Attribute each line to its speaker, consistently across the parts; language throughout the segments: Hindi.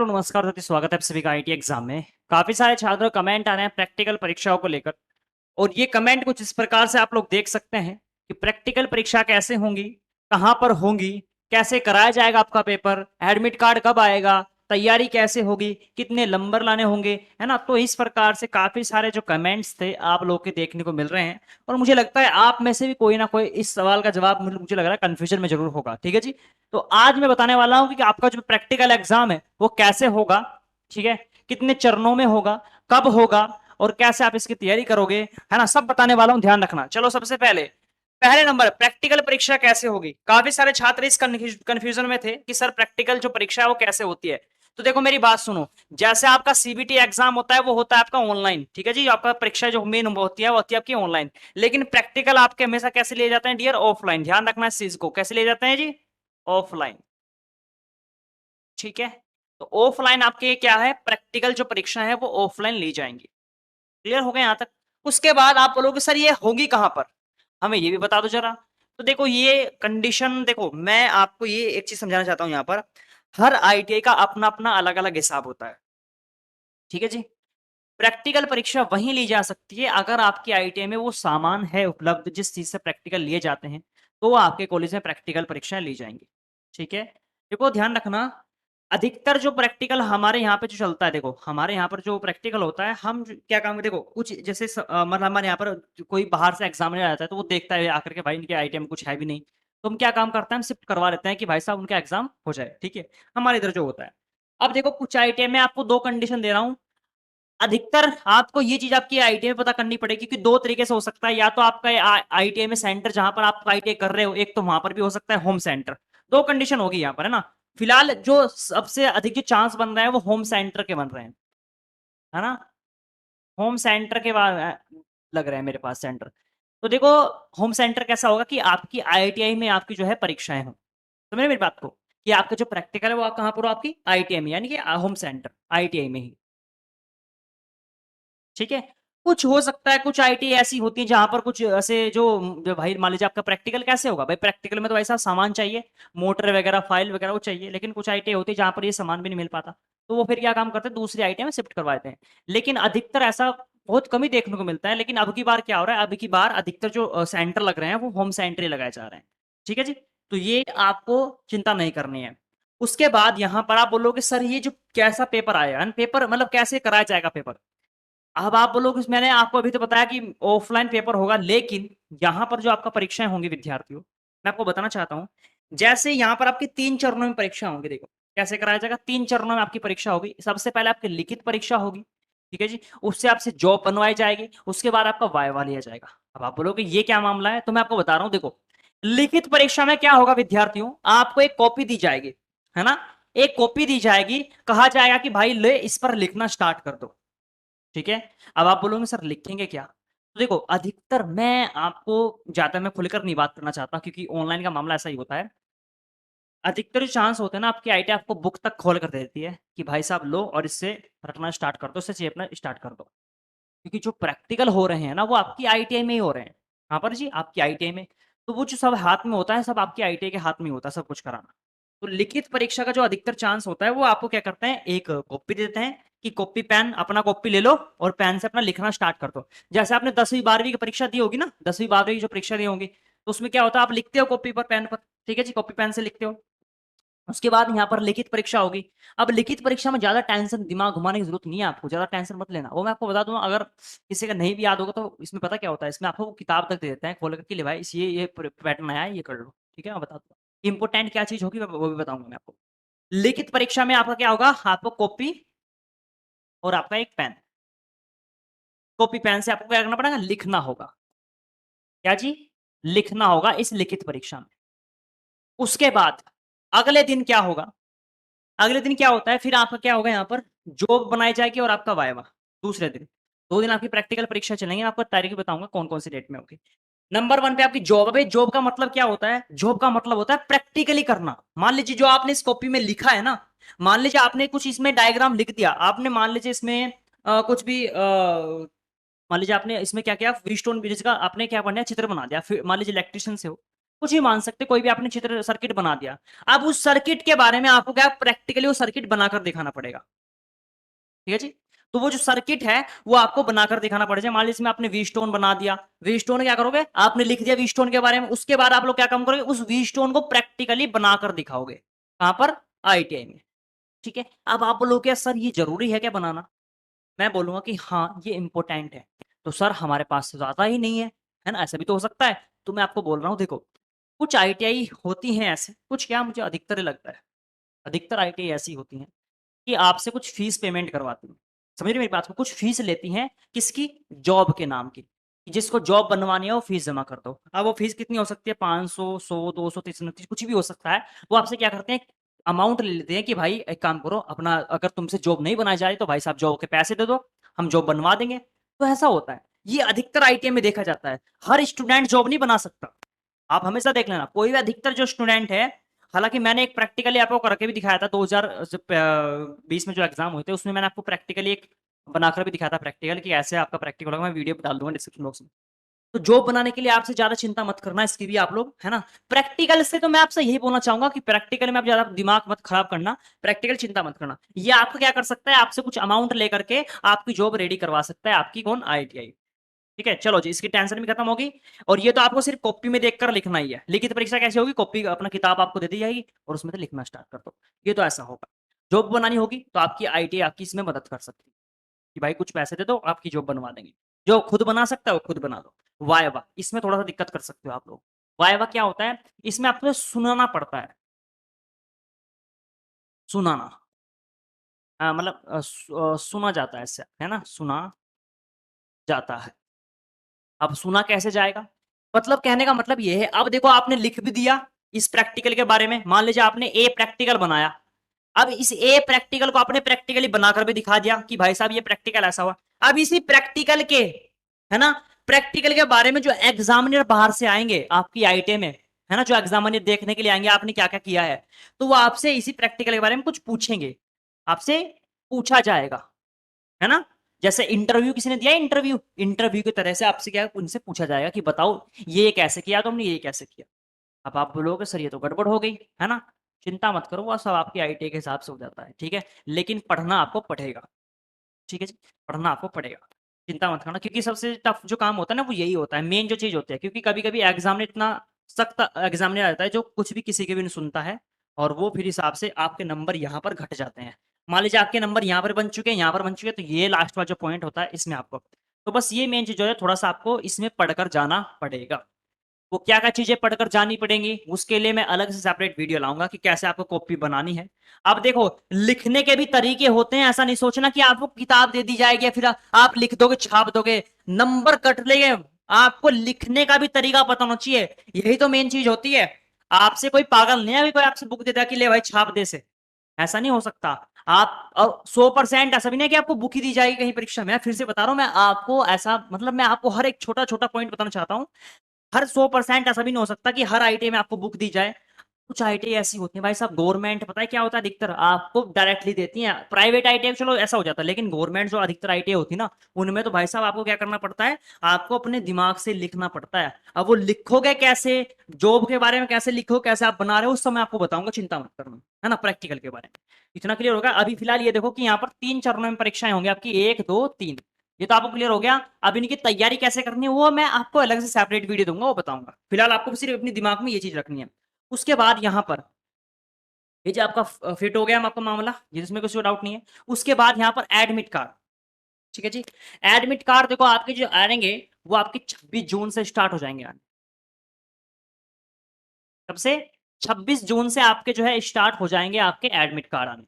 Speaker 1: हेलो नमस्कार दोस्तों, स्वागत है आप सभी का आईटी एग्जाम में। काफी सारे छात्रों का कमेंट आ रहे हैं प्रैक्टिकल परीक्षाओं को लेकर। और ये कमेंट कुछ इस प्रकार से आप लोग देख सकते हैं कि प्रैक्टिकल परीक्षा कैसे होंगी, कहाँ पर होंगी, कैसे कराया जाएगा आपका पेपर, एडमिट कार्ड कब आएगा, तैयारी कैसे होगी, कितने नंबर लाने होंगे, है ना। तो इस प्रकार से काफी सारे जो कमेंट्स थे आप लोग के देखने को मिल रहे हैं। और मुझे लगता है आप में से भी कोई ना कोई इस सवाल का जवाब मुझे लग रहा है कंफ्यूजन में जरूर होगा। ठीक है जी। तो आज मैं बताने वाला हूं कि आपका जो प्रैक्टिकल एग्जाम है वो कैसे होगा, ठीक है, कितने चरणों में होगा, कब होगा और कैसे आप इसकी तैयारी करोगे, है ना, सब बताने वाला हूं, ध्यान रखना। चलो सबसे पहले पहले नंबर प्रैक्टिकल परीक्षा कैसे होगी। काफी सारे छात्र इस कंफ्यूजन में थे कि सर प्रैक्टिकल जो परीक्षा है वो कैसे होती है। तो देखो मेरी बात सुनो। जैसे आपका सीबीटी एग्जाम होता है वो होता है आपका ऑनलाइन, ठीक है जी। आपका परीक्षा जो मेन होती है वो होती है आपकी ऑनलाइन। लेकिन प्रैक्टिकल आपके हमेशा कैसे लिए जाते हैं डियर, ऑफलाइन। ध्यान रखना इस चीज को, कैसे लिए जाते हैं जी, ऑफलाइन। ठीक है। तो ऑफलाइन आपके क्या है, प्रैक्टिकल जो परीक्षा है वो ऑफलाइन ली जाएंगी। क्लियर हो गया यहां तक। उसके बाद आप बोलोगे सर ये होगी कहां पर, हमें ये भी बता दो जरा। तो देखो ये कंडीशन, देखो मैं आपको ये एक चीज समझाना चाहता हूं यहां पर। हर आईटीआई का अपना अपना अलग अलग हिसाब होता है, ठीक है जी। प्रैक्टिकल परीक्षा वहीं ली जा सकती है अगर आपकी आईटीआई में वो सामान है उपलब्ध जिस चीज से प्रैक्टिकल लिए जाते हैं, तो वो आपके कॉलेज में प्रैक्टिकल परीक्षाएं ली जाएंगी। ठीक है। देखो ध्यान रखना, अधिकतर जो प्रैक्टिकल हमारे यहाँ पे जो चलता है, देखो हमारे यहाँ पर जो प्रैक्टिकल होता है क्या काम, देखो कुछ जैसे मतलब हमारे यहाँ पर कोई बाहर से एग्जामिनर आता है तो वो देखता है आकर के भाई इनके आईटीआई में कुछ है भी नहीं, तो हम क्या काम करते हैं, हम शिफ्ट करवा लेते हैं कि भाई साहब उनका एग्जाम हो जाए। ठीक है। हमारे इधर जो होता है, अब देखो कुछ आईटीआई में आपको दो कंडीशन दे रहा हूँ। अधिकतर आपको ये चीज आपकी आईटीआई में पता करनी पड़ेगी कि दो तरीके से हो सकता है। या तो आपका आईटीआई में सेंटर जहां पर आप आईटीआई कर रहे हो, एक तो वहां पर भी हो सकता है होम सेंटर। दो कंडीशन होगी यहाँ पर, है ना। फिलहाल जो सबसे अधिक जो चांस बन रहा है वो होम सेंटर के बन रहे हैं, है ना। होम सेंटर के बाद लग रहा है मेरे पास सेंटर। तो देखो होम सेंटर कैसा होगा कि आपकी आईटीआई में आपकी जो है परीक्षाएं हों। तो मेरी बात को कि आपका जो प्रैक्टिकल है वो कहाँ पर हो, आपकी आईटीआई में, यानी कि होम सेंटर आईटीआई में ही। ठीक है। कुछ हो सकता है, कुछ आईटी ऐसी होती है जहां पर कुछ ऐसे जो भाई मान लीजिए आपका प्रैक्टिकल कैसे होगा, भाई प्रैक्टिकल में तो ऐसा सामान चाहिए, मोटर वगैरह फाइल वगैरह वो चाहिए। लेकिन कुछ आईटी होती है जहां पर ये सामान भी नहीं मिल पाता, तो वो फिर क्या काम करते हैं, दूसरी आईटी में शिफ्ट करवा देते हैं। लेकिन अधिकतर ऐसा बहुत कम ही देखने को मिलता है। लेकिन अब की बार क्या हो रहा है, अब की बार अधिकतर जो सेंटर लग रहे हैं वो होम सेंटर ही लगाए जा रहे हैं। ठीक है जी। तो ये आपको चिंता नहीं करनी है। उसके बाद यहाँ पर आप बोलोगे सर ये जो कैसा पेपर आएगा, पेपर मतलब कैसे कराया जाएगा पेपर। अब आप बोलोगे मैंने आपको अभी तो बताया कि ऑफलाइन पेपर होगा, लेकिन यहां पर जो आपका परीक्षाएं होंगी विद्यार्थियों, मैं आपको बताना चाहता हूं। जैसे यहां पर आपकी 3 चरणों में परीक्षा होंगी, देखो कैसे कराया जाएगा। 3 चरणों में आपकी परीक्षा होगी। सबसे पहले आपकी लिखित परीक्षा होगी, ठीक है जी। उससे आपसे जॉब बनवाई जाएगी। उसके बाद आपका वाइवा लिया जाएगा। अब आप बोलोगे ये क्या मामला है, तो मैं आपको बता रहा हूं। देखो लिखित परीक्षा में क्या होगा विद्यार्थियों, आपको एक कॉपी दी जाएगी, है ना। एक कॉपी दी जाएगी, कहा जाएगा कि भाई ले इस पर लिखना स्टार्ट कर दो। ठीक है। अब आप बोलोगे सर लिखेंगे क्या। तो देखो अधिकतर मैं आपको ज्यादा मैं खुलकर नहीं बात करना चाहता क्योंकि ऑनलाइन का मामला ऐसा ही होता है। अधिकतर जो चांस होते हैं ना, आपकी आईटी आपको बुक तक खोल कर दे देती है कि भाई साहब लो और इससे रटना स्टार्ट कर दो, इससे चेपना स्टार्ट कर दो। क्योंकि जो प्रैक्टिकल हो रहे हैं ना वो आपकी आईटीआई में ही हो रहे हैं। हाँ पर जी आपकी आईटीआई में, तो वो जो सब हाथ में होता है सब आपकी आईटीआई के हाथ में होता है सब कुछ कराना। तो लिखित परीक्षा का जो अधिकतर चांस होता है वो आपको क्या करते हैं, एक कॉपी देते हैं कि कॉपी पेन अपना कॉपी ले लो और पेन से अपना लिखना स्टार्ट कर दो। जैसे आपने 10वीं 12वीं की परीक्षा दी होगी ना, 10वीं 12वीं की जो परीक्षा दी होगी, तो उसमें क्या होता है आप लिखते हो कॉपी पर पेन पर। ठीक है जी, कॉपी पेन से लिखते हो। उसके बाद यहाँ पर लिखित परीक्षा होगी। अब लिखित परीक्षा में ज्यादा टेंशन दिमाग घुमाने की जरूरत नहीं है, आपको ज्यादा टेंशन मत लेना। वो मैं आपको बता दूं, अगर किसी का नहीं भी याद होगा तो इसमें पता क्या होता है, इसमें आपको किताब तक दे देते हैं खोल करके, ले भाई ये पैटर्न आया है ये कर लो। ठीक है, मैं बता दूंगा इंपोर्टेंट क्या चीज होगी, वो भी बताऊंगा मैं आपको। लिखित परीक्षा में आपका क्या होगा, आपको कॉपी और आपका एक पेन। कॉपी पेन से आपको क्या करना पड़ेगा, लिखना होगा। क्या जी, लिखना होगा इस लिखित परीक्षा में। उसके बाद अगले दिन क्या होगा, अगले दिन क्या होता है फिर आपका क्या होगा, यहाँ पर जॉब बनाई जाएगी और आपका वायवा दूसरे दिन। 2 दिन आपकी प्रैक्टिकल परीक्षा चलेंगे, आपको तारीख बताऊंगा कौन कौन सी डेट में होगी। नंबर 1 पे आपकी जॉब है। जॉब का मतलब क्या होता है, जॉब का मतलब होता है प्रैक्टिकली करना। मान लीजिए जो आपने इस कॉपी में लिखा है ना, मान लीजिए आपने कुछ इसमें डायग्राम लिख दिया, आपने मान लीजिए इसमें कुछ भी मान लीजिए आपने इसमें क्या किया, फ्रीस्टोन ब्रिज का आपने क्या बनाया, चित्र बना दिया। फिर मान लीजिए इलेक्ट्रिशियन से हो, कुछ ही मान सकते, कोई भी आपने चित्र सर्किट बना दिया। अब उस सर्किट के बारे में आपको क्या प्रैक्टिकली वो सर्किट बनाकर दिखाना पड़ेगा। ठीक है जी। तो वो जो सर्किट है वो आपको बनाकर दिखाना पड़ेगा। मान लीजिए आपने वी स्टोन बना दिया, वी स्टोन क्या करोगे, आपने लिख दिया वी स्टोन के बारे में, उसके बाद आप लोग क्या काम करोगे, उस वी स्टोन को प्रैक्टिकली बनाकर दिखाओगे। कहां पर, आईटीआई में। ठीक है। अब आप बोलोगे क्या सर ये जरूरी है क्या बनाना, मैं बोलूंगा कि हाँ ये इंपॉर्टेंट है। तो सर हमारे पास तो ज्यादा ही नहीं है ना, ऐसा भी तो हो सकता है। तो मैं आपको बोल रहा हूँ देखो, कुछ आईटीआई होती हैं ऐसे, कुछ क्या मुझे अधिकतर लगता है, अधिकतर आईटीआई ऐसी होती हैं कि आपसे कुछ फीस पेमेंट करवाती हैं। समझ रहे मेरी बात को, कुछ फीस लेती हैं किसकी, जॉब के नाम की। जिसको जॉब बनवानी है वो फीस जमा कर दो। अब वो फीस कितनी हो सकती है, 500, 100, 200, 329, कुछ भी हो सकता है। वो आपसे क्या करते हैं, अमाउंट ले लेते हैं कि भाई एक काम करो अपना, अगर तुमसे जॉब नहीं बनाई जा रही तो भाई साहब जॉब के पैसे दे दो, हम जॉब बनवा देंगे। तो ऐसा होता है, ये अधिकतर आईटीआई में देखा जाता है। हर स्टूडेंट जॉब नहीं बना सकता। आप हमेशा देख लेना, कोई भी अधिकतर जो स्टूडेंट है, हालांकि मैंने एक प्रैक्टिकली आपको करके भी दिखाया था 2020 में जो एग्जाम हुए थे, उसमें मैंने आपको प्रैक्टिकली एक बनाकर भी दिखाया था प्रैक्टिकल कि ऐसे आपका प्रैक्टिकल होगा। मैं वीडियो डाल दूंगा डिस्क्रिप्शन बॉक्स में। तो जॉब बनाने के लिए आपसे ज्यादा चिंता मत करना, इसकी भी आप लोग है ना। प्रैक्टिकल से तो मैं आपसे यही बोलना चाहूंगा कि प्रैक्टिकल में आप ज्यादा दिमाग मत खराब करना, प्रैक्टिकल चिंता मत करना। ये आपको क्या कर सकता है, आपसे कुछ अमाउंट लेकर के आपकी जॉब रेडी करवा सकता है, आपकी कौन, आईटीआई। ठीक है, चलो जी, इसकी टेंशन भी खत्म होगी। और ये तो आपको सिर्फ कॉपी में देखकर लिखना ही है। लिखित परीक्षा कैसे होगी, कॉपी अपना किताब आपको दे दी जाएगी और उसमें से लिखना स्टार्ट कर दो। ये तो ऐसा होगा। जॉब बनानी होगी तो आपकी आईटी आपकी इसमें मदद कर सकती है कि भाई कुछ पैसे दे दो आपकी जॉब बनवा देंगे। जो खुद बना सकता है वो खुद बना दो। वायवा, इसमें थोड़ा सा दिक्कत कर सकते हो आप लोग। वायवा क्या होता है, इसमें आपको सुनाना पड़ता है, सुनाना। मतलब सुना जाता है इससे, है ना, सुना जाता है। अब सुना कैसे जाएगा, मतलब कहने का मतलब ये है, अब देखो आपने लिख भी दिया इस प्रैक्टिकल के बारे में। मान लीजिए आपने ए प्रैक्टिकल बनाया, अब इस ए प्रैक्टिकल को आपने प्रैक्टिकली बनाकर भी दिखा दिया कि भाई साहब ये प्रैक्टिकल ऐसा हुआ। अब इसी प्रैक्टिकल के, है ना, प्रैक्टिकल के बारे में जो एग्जामिनर बाहर से आएंगे आपकी आईटी में, है ना, जो एग्जामिनर देखने के लिए आएंगे आपने क्या क्या किया है, तो वो आपसे इसी प्रैक्टिकल के बारे में कुछ पूछेंगे, आपसे पूछा जाएगा, है ना। जैसे इंटरव्यू किसी ने दिया, इंटरव्यू इंटरव्यू की तरह से आपसे क्या उनसे पूछा जाएगा कि बताओ ये कैसे किया तुमने, ये कैसे किया। अब आप बोलोगे सर ये तो गड़बड़ हो गई, है ना। चिंता मत करो, वो सब आपकी आईटी के हिसाब से हो जाता है, ठीक है। लेकिन पढ़ना आपको पड़ेगा, ठीक है जी, पढ़ना आपको पड़ेगा। चिंता मत करना, क्योंकि सबसे टफ जो काम होता है ना वो यही होता है, मेन जो चीज होती है। क्योंकि कभी कभी एग्जामिनर इतना सख्त एग्जामिनर आता है जो कुछ भी किसी के भी नहीं सुनता है, और वो फिर हिसाब से आपके नंबर यहाँ पर घट जाते हैं। मान लीजिए आपके नंबर यहाँ पर बन चुके हैं, यहाँ पर बन चुके हैं, तो ये लास्ट वाला जो पॉइंट होता है इसमें आपको, तो बस ये मेन चीज जो है थोड़ा सा आपको इसमें पढ़कर जाना पड़ेगा। वो क्या क्या चीजें पढ़कर जानी पड़ेंगी उसके लिए मैं अलग से सेपरेट वीडियो लाऊंगा कि कैसे आपको कॉपी बनानी है। अब देखो, लिखने के भी तरीके होते हैं, ऐसा नहीं सोचना कि आपको किताब दे दी जाएगी या फिर आप लिख दोगे छाप दोगे नंबर कट लेंगे। आपको लिखने का भी तरीका पता होना चाहिए, यही तो मेन चीज होती है। आपसे कोई पागल नहीं है, अभी कोई आपसे बुक देता कि ले भाई छाप दे से, ऐसा नहीं हो सकता। आप 100% ऐसा भी नहीं कि आपको बुक ही दी जाएगी कहीं परीक्षा में। मैं फिर से बता रहा हूं, मैं आपको ऐसा मतलब मैं आपको हर एक छोटा छोटा पॉइंट बताना चाहता हूं। हर 100% ऐसा भी नहीं हो सकता कि हर आईटी में आपको बुक दी जाए। कुछ आईटी ऐसी होती है भाई साहब, गवर्नमेंट पता है क्या होता है, अधिकतर आपको डायरेक्टली देती है। प्राइवेट आईटी चलो ऐसा हो जाता है, लेकिन गवर्नमेंट जो अधिकतर आईटी होती है ना, उनमें तो भाई साहब आपको क्या करना पड़ता है, आपको अपने दिमाग से लिखना पड़ता है। अब वो लिखोगे कैसे, जॉब के बारे में कैसे लिखो, कैसे आप बना रहे हो, उस समय आपको बताऊंगा, चिंता मत करना, है ना। प्रैक्टिकल के बारे में इतना क्लियर होगा। अभी फिलहाल ये देखो कि यहाँ पर 3 चरणों में परीक्षाएं होंगी आपकी, 1, 2, 3। ये तो आपको क्लियर हो गया। अब इनकी तैयारी कैसे करनी है वो मैं आपको अलग से सेपरेट वीडियो दूंगा, वो बताऊंगा। फिलहाल आपको सिर्फ अपने दिमाग में ये चीज रखनी है। उसके बाद यहाँ पर ये जो आपका फिट हो गया हम आपका मामला, जिसमें कुछ डाउट नहीं है। उसके बाद यहाँ पर एडमिट कार्ड, ठीक है जी। एडमिट कार्ड देखो आपके जो आएंगे वो आपके 26 जून से स्टार्ट हो जाएंगे आने। कब से, 26 जून से आपके जो है स्टार्ट हो जाएंगे आपके एडमिट कार्ड आने।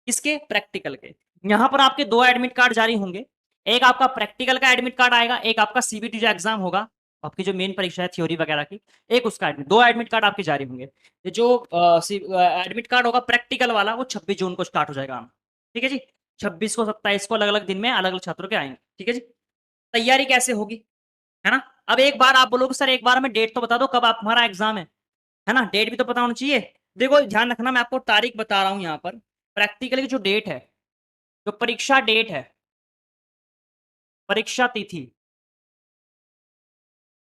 Speaker 1: किसके, प्रैक्टिकल के। यहाँ पर आपके 2 एडमिट कार्ड जारी होंगे। एक आपका प्रैक्टिकल का एडमिट कार्ड आएगा, एक आपका सीबीटी जो एग्जाम होगा आपकी जो मेन परीक्षा है थ्योरी वगैरह की, एक उसका एडमिट, 2 एडमिट कार्ड आपके जारी होंगे। ये जो एडमिट कार्ड होगा प्रैक्टिकल वाला वो 26 जून को स्टार्ट हो जाएगा आना। ठीक है जी। 26 को 27 को अलग अलग दिन में अलग अलग छात्रों के आएंगे। ठीक है जी। तैयारी कैसे होगी, है ना। अब एक बार आप बोलोगे सर एक बार में डेट तो बता दो कब आप हमारा एग्जाम है ना, डेट भी तो पता होना चाहिए। देखो ध्यान रखना, मैं आपको तारीख बता रहा हूँ यहाँ पर। प्रैक्टिकल की जो डेट है, जो परीक्षा डेट है, परीक्षा तिथि,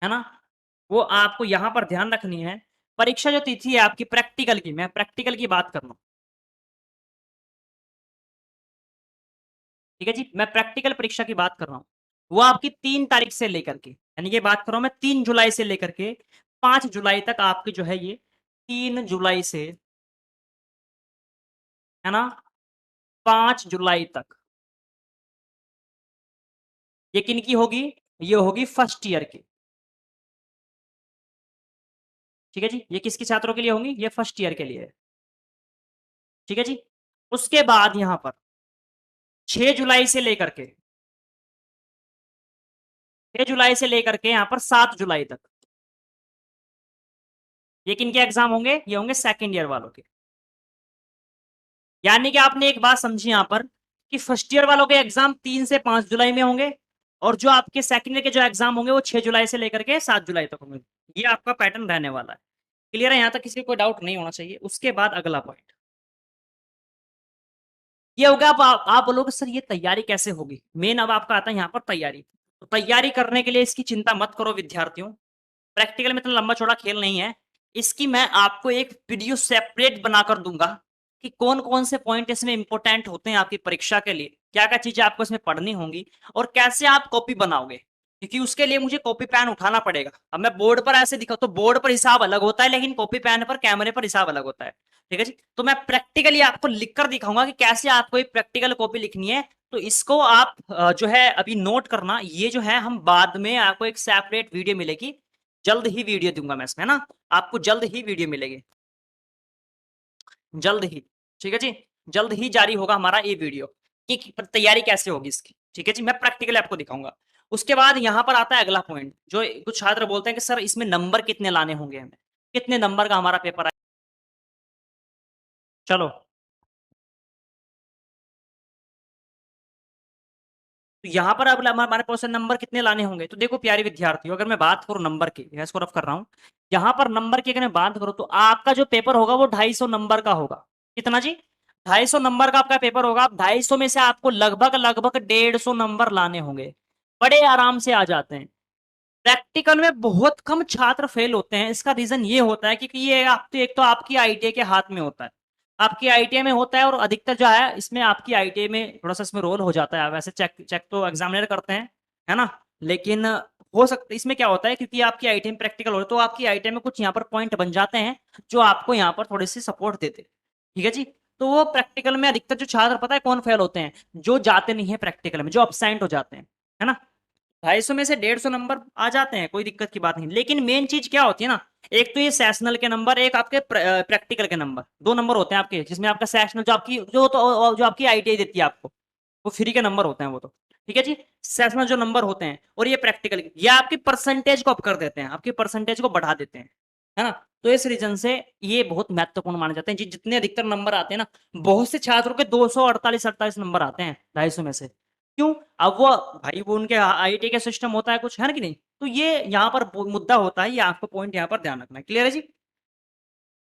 Speaker 1: है ना, वो आपको यहां पर ध्यान रखनी है। परीक्षा जो तिथि है आपकी प्रैक्टिकल की, मैं प्रैक्टिकल की बात कर रहा हूँ, ठीक है जी, मैं प्रैक्टिकल परीक्षा की बात कर रहा हूँ। वो आपकी 3 तारीख से लेकर के, यानी ये बात कर रहा हूं मैं 3 जुलाई से लेकर के 5 जुलाई तक आपकी जो है ये 3 जुलाई से, है ना, 5 जुलाई तक ये किनकी होगी? ये होगी फर्स्ट ईयर की, ठीक है जी, ये किसके छात्रों के लिए होंगी? ये फर्स्ट ईयर के लिए है, ठीक है जी। उसके बाद यहां पर 6 जुलाई से लेकर के, 6 जुलाई से लेकर के यहां पर 7 जुलाई तक ये किनके एग्जाम होंगे? ये होंगे सेकंड ईयर वालों के। यानी कि आपने एक बात समझी यहां पर कि फर्स्ट ईयर वालों के एग्जाम 3 से 5 जुलाई में होंगे, और जो आपके सेकंड ईयर के जो एग्जाम होंगे वो 6 जुलाई से लेकर के 7 जुलाई तक होंगे। ये आपका पैटर्न रहने वाला है। क्लियर है? यहां तक किसी को कोई डाउट नहीं होना चाहिए। उसके बाद अगला पॉइंट ये होगा, आप बोलोगे सर ये तैयारी कैसे होगी? मेन अब आपका आता है यहाँ पर तैयारी। तो तैयारी करने के लिए इसकी चिंता मत करो विद्यार्थियों, प्रैक्टिकल में इतना लंबा चौड़ा खेल नहीं है। इसकी मैं आपको एक वीडियो सेपरेट बनाकर दूंगा कि कौन कौन से पॉइंट इसमें इंपॉर्टेंट होते हैं आपकी परीक्षा के लिए, क्या क्या चीजें आपको इसमें पढ़नी होंगी, और कैसे आप कॉपी बनाओगे, क्योंकि उसके लिए मुझे कॉपी पेन उठाना पड़ेगा। अब मैं बोर्ड पर ऐसे दिखा तो बोर्ड पर हिसाब अलग होता है, लेकिन कॉपी पेन पर कैमरे पर हिसाब अलग होता है, ठीक है जी। तो मैं प्रैक्टिकली आपको लिखकर दिखाऊंगा कि कैसे आपको एक प्रैक्टिकल कॉपी लिखनी है। तो इसको आप जो है अभी नोट करना, ये जो है हम बाद में आपको एक सेपरेट वीडियो मिलेगी, जल्द ही वीडियो दूंगा मैं इसमें ना, आपको जल्द ही वीडियो मिलेगी, जल्द ही, ठीक है जी, जल्द ही जारी होगा हमारा ये वीडियो कि तैयारी कैसे होगी इसकी, ठीक है जी, मैं प्रैक्टिकली आपको दिखाऊंगा। उसके बाद यहां पर आता है अगला पॉइंट, जो कुछ छात्र बोलते हैं कि सर इसमें नंबर कितने लाने होंगे हमें, कितने नंबर का हमारा पेपर है। चलो, तो यहाँ पर अब हमारे पास नंबर कितने लाने होंगे? तो देखो प्यारे विद्यार्थियों, अगर मैं बात करूँ नंबर की, मैं इसको रफ कर रहा हूँ, यहाँ पर नंबर की अगर मैं बात करूँ तो आपका जो पेपर होगा वो 250 नंबर का होगा। कितना जी? 250 नंबर का आपका पेपर होगा। 250 में से आपको लगभग लगभग 150 नंबर लाने होंगे, बड़े आराम से आ जाते हैं। प्रैक्टिकल में बहुत कम छात्र फेल होते हैं, इसका रीजन ये होता है क्योंकि ये आप तो एक तो आपकी आईटीआई के हाथ में होता है, आपकी आईटीआई में होता है, और अधिकतर जो है इसमें आपकी आईटीआई में थोड़ा सा इसमें रोल हो जाता है। वैसे चेक चेक तो एग्जामिनर करते हैं, है ना, लेकिन हो सकता है इसमें क्या होता है, क्योंकि आपकी आईटीआई में प्रैक्टिकल हो रहा है तो आपकी आईटीआई में कुछ यहाँ पर पॉइंट बन जाते हैं जो आपको यहाँ पर थोड़ी सी सपोर्ट देते हैं, ठीक है जी। तो वो प्रैक्टिकल में अधिकतर जो छात्र पता है कौन फेल होते हैं? जो जाते नहीं है प्रैक्टिकल में, जो अपसेंट हो जाते हैं, है ना। 250 में से 150 नंबर आ जाते हैं, कोई दिक्कत की बात नहीं। लेकिन मेन चीज क्या होती है ना, एक तो ये सेशनल के नंबर, एक आपके प्रैक्टिकल के नंबर, 2 नंबर होते हैं आपके, जिसमें आपका सेशनल जो आपकी आईटीआई देती है आपको, वो फ्री के नंबर होते हैं वो तो, ठीक है जी। सेशनल जो नंबर होते हैं और ये प्रैक्टिकल, ये आपकी परसेंटेज को अप कर देते हैं, आपकी परसेंटेज को बढ़ा देते हैं, है ना। तो इस रीजन से ये बहुत महत्वपूर्ण माने जाते हैं जी। जितने अधिकतर नंबर आते हैं ना, बहुत से छात्रों के 248 नंबर आते हैं 250 में से। क्यों? अब वो भाई वो उनके आईटी का सिस्टम होता है कुछ, है ना कि नहीं। तो ये यहाँ पर मुद्दा होता है, ये आपको पॉइंट यहाँ पर ध्यान रखना है। क्लियर है जी?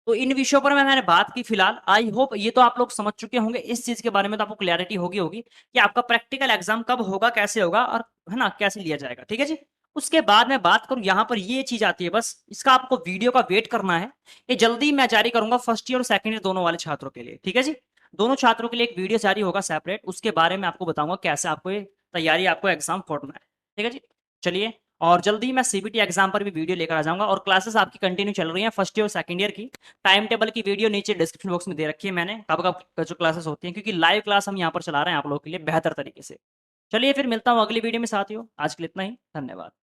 Speaker 1: तो इन विषयों पर मैंने बात की फिलहाल, आई होप ये तो आप लोग समझ चुके होंगे, इस चीज के बारे में तो आपको क्लैरिटी होगी होगी कि आपका प्रैक्टिकल एग्जाम कब होगा, कैसे होगा, और है ना कैसे लिया जाएगा, ठीक है जी। उसके बाद मैं बात करूं, यहाँ पर ये चीज आती है, बस इसका आपको वीडियो का वेट करना है। ये जल्दी मैं जारी करूंगा फर्स्ट ईयर और सेकंड ईयर दोनों वाले छात्रों के लिए, ठीक है जी। दोनों छात्रों के लिए एक वीडियो जारी होगा सेपरेट, उसके बारे में आपको बताऊंगा कैसे आपको ये तैयारी, आपको एग्जाम फोड़ना है, ठीक है जी। चलिए, और जल्दी ही मैं सीबीटी एग्जाम पर भी वीडियो लेकर आ जाऊंगा, और क्लासेस आपकी कंटिन्यू चल रही हैं फर्स्ट ईयर और सेकंड ईयर की। टाइम टेबल की वीडियो नीचे डिस्क्रिप्शन बॉक्स में दे रखी है मैंने, कब कब जो क्लासेस होती हैं, क्योंकि लाइव क्लास हम यहाँ पर चला रहे हैं आप लोगों के लिए बेहतर तरीके से। चलिए फिर मिलता हूँ अगली वीडियो में साथियों, आज के लिए इतना ही, धन्यवाद।